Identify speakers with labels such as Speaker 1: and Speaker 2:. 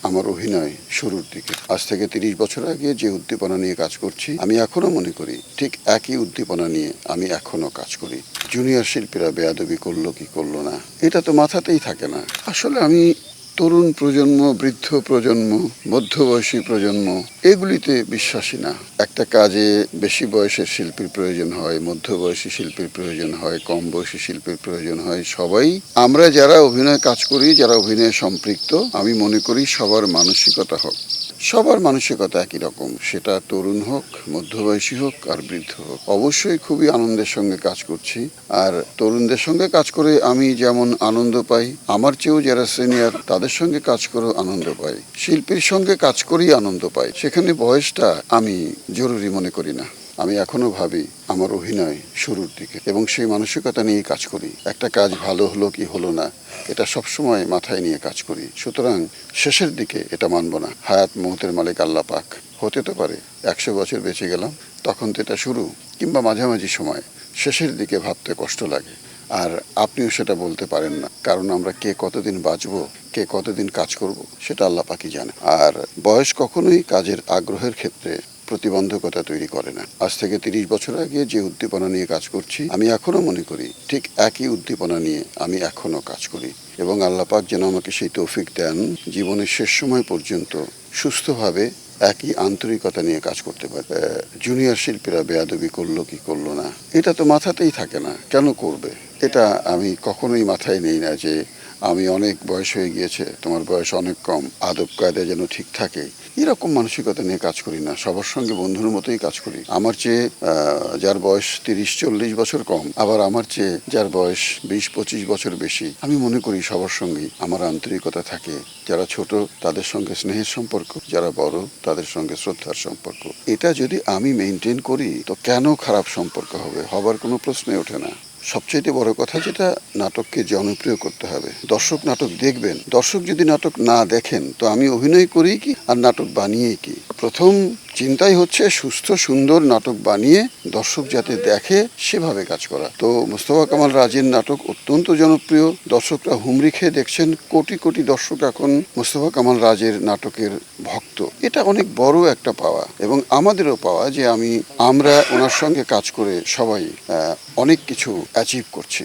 Speaker 1: আমার অভিনয় শুরুর দিকে। আজ থেকে ৩০ বছর আগে যে উদ্দীপনা নিয়ে কাজ করছি, আমি এখনো মনে করি ঠিক একই উদ্দীপনা নিয়ে আমি এখনো কাজ করি। জুনিয়র শিল্পীরা বেয়াদবি করলো কি করলো না, এটা তো মাথাতেই থাকে না। আসলে আমি তরুণ প্রজন্ম, বৃদ্ধ প্রজন্ম, মধ্যবয়সী প্রজন্ম এগুলিতে বিশ্বাসী না। একটা কাজে বেশি বয়সের শিল্পীর প্রয়োজন হয়, মধ্যবয়সী শিল্পীর প্রয়োজন হয়, কম বয়সী শিল্পীর প্রয়োজন হয়। সবাই আমরা যারা অভিনয় কাজ করি, যারা অভিনয়ে সম্পৃক্ত, আমি মনে করি সবার মানসিকতা একই রকম। সেটা তরুণ হোক, মধ্যবয়সী হোক আর বৃদ্ধ হোক। অবশ্যই খুবই আনন্দের সঙ্গে কাজ করছি। আর তরুণদের সঙ্গে কাজ করে আমি যেমন আনন্দ পাই, আমার চেয়েও যারা সিনিয়র তাদের সঙ্গে কাজ করেও আনন্দ পাই। শিল্পীর সঙ্গে কাজ করেই আনন্দ পাই। সেখানে বয়সটা আমি জরুরি মনে করি না। আমি এখনো ভাবি আমার অভিনয় শুরুর দিকে, এবং সেই মানসিকতা নিয়েই কাজ করি। একটা কাজ ভালো হলো কি হলো না, এটা সবসময় মাথায় নিয়ে কাজ করি। সুতরাং শেষের দিকে এটা মানব না। হায়াত মৌতের মালিক আল্লাহ পাক। হতে তো পারে 100 বছর বেঁচে গেলাম, তখন তো এটা শুরু, কিংবা মাঝামাঝি সময় শেষের দিকে ভাবতে কষ্ট লাগে। আর আপনিও সেটা বলতে পারেন না, কারণ আমরা কে কতদিন বাঁচবো, কে কতদিন কাজ করব, সেটা আল্লাহ পাকই জানে। আর বয়স কখনোই কাজের আগ্রহের ক্ষেত্রে প্রতিবন্ধকতা তৈরি করে না। আজ থেকে 30 বছর আগে যে উদ্দীপনা নিয়ে কাজ করছি, আমি এখনো মনে করি ঠিক একই উদ্দীপনা নিয়ে আমি এখনো কাজ করি। এবং আল্লাহ পাক যেন আমাকে সেই তৌফিক দেন, জীবনের শেষ সময় পর্যন্ত সুস্থভাবে একই আন্তরিকতা নিয়ে কাজ করতে পারে। জুনিয়র শিল্পীরা বেয়াদবি করলো কি করলো না, এটা তো মাথাতেই থাকে না। কেন করবে? এটা আমি কখনোই মাথায় নেই না যে আমি অনেক বয়স হয়ে গিয়েছে, তোমার বয়স অনেক কম, আদব কায়দা যেন ঠিক থাকে, এরকম মানসিকতা নিয়ে কাজ করি না। সবার সঙ্গে বন্ধুর মতোই কাজ করি। আমার চেয়ে যার বয়স 30-40 বছর কম, আবার আমার চেয়ে যার বয়স 20-25 বছর বেশি, আমি মনে করি সবার সঙ্গেই আমার আন্তরিকতা থাকে। যারা ছোট তাদের সঙ্গে স্নেহের সম্পর্ক, যারা বড় তাদের সঙ্গে শ্রদ্ধার সম্পর্ক। এটা যদি আমি মেনটেন করি, তো কেন খারাপ সম্পর্ক হবে? হবার কোনো প্রশ্নই ওঠে না। সবচেয়ে বড় কথা যেটা, নাটককে জনপ্রিয় করতে হবে। দর্শক নাটক দেখবেন। দর্শক যদি নাটক না দেখেন, তো আমি অভিনয় করি কি আর নাটক বানিয়ে কি? প্রথম চিন্তাই হচ্ছে সুস্থ সুন্দর নাটক বানিয়ে দর্শক যাতে দেখে সেভাবে কাজ করা। তো মোস্তফা কামাল রাজের নাটক অত্যন্ত জনপ্রিয়, দর্শকরা হুমড়ি খেয়ে দেখছেন। কোটি কোটি দর্শক এখন মোস্তফা কামাল রাজের নাটকের ভক্ত। এটা অনেক বড় একটা পাওয়া, এবং আমাদেরও পাওয়া যে আমরা ওনার সঙ্গে কাজ করে সবাই অনেক কিছু অ্যাচিভ করছি।